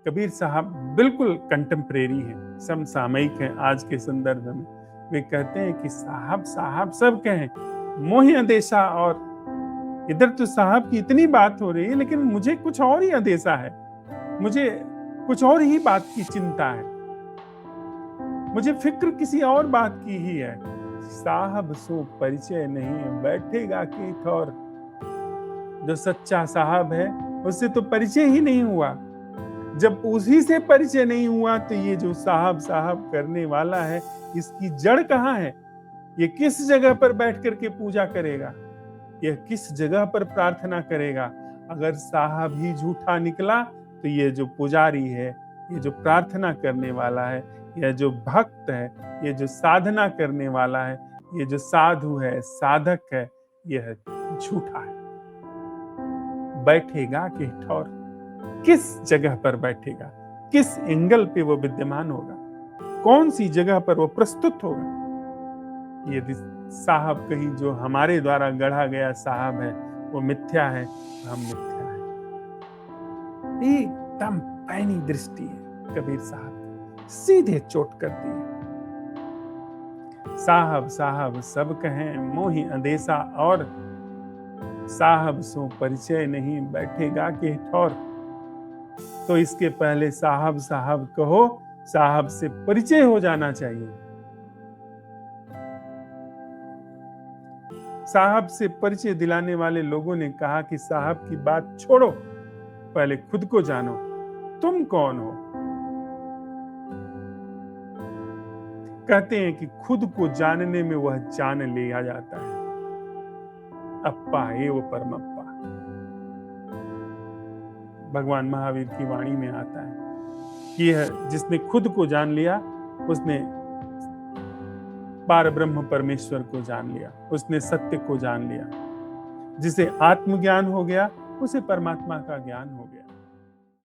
कबीर साहब बिल्कुल कंटेम्परेरी हैं, समसामयिक हैं आज के संदर्भ में। वे कहते हैं कि साहब साहब सब कहें, मोहि अंदेशा। और इधर तो साहब की इतनी बात हो रही है, लेकिन मुझे कुछ और ही अंदेशा है, मुझे कुछ और ही बात की चिंता है, मुझे फिक्र किसी और बात की ही है। साहब सो परिचय नहीं, बैठेगा के ठौर। जो सच्चा साहब है उससे तो परिचय ही नहीं हुआ। जब उसी से परिचय नहीं हुआ तो ये जो साहब साहब करने वाला है, इसकी जड़ कहाँ है? ये किस जगह पर बैठ करके पूजा करेगा? यह किस जगह पर प्रार्थना करेगा? अगर साहब ही झूठा निकला तो ये जो पुजारी है, ये जो प्रार्थना करने वाला है, यह जो भक्त है, ये जो साधना करने वाला है, ये जो साधु है, साधक है, यह झूठा है। बैठेगा कि ठौर, किस जगह पर बैठेगा, किस एंगल पे वो विद्यमान होगा, कौन सी जगह पर वो प्रस्तुत होगा? यदि साहब कहीं जो हमारे द्वारा गढ़ा गया साहब है वो मिथ्या है, हम मिथ्या है। एकदम पैनी दृष्टि है कबीर साहब की, सीधे चोट कर दी है। साहब साहब सब कहें, मोहि अंदेशा। और साहब सो परिचय नहीं, बैठेगा के ठौर। तो इसके पहले साहब साहब कहो, साहब से परिचय हो जाना चाहिए। साहब से परिचय दिलाने वाले लोगों ने कहा कि साहब की बात छोड़ो, पहले खुद को जानो, तुम कौन हो? कहते हैं कि खुद को जानने में वह जान लिया जाता है। अप्पा एव परमप्पा, भगवान महावीर की वाणी में आता है कि यह जिसने खुद को जान लिया, उसने पार ब्रह्म परमेश्वर को जान लिया, उसने सत्य को जान लिया। जिसे आत्मज्ञान हो गया, उसे परमात्मा का ज्ञान हो गया।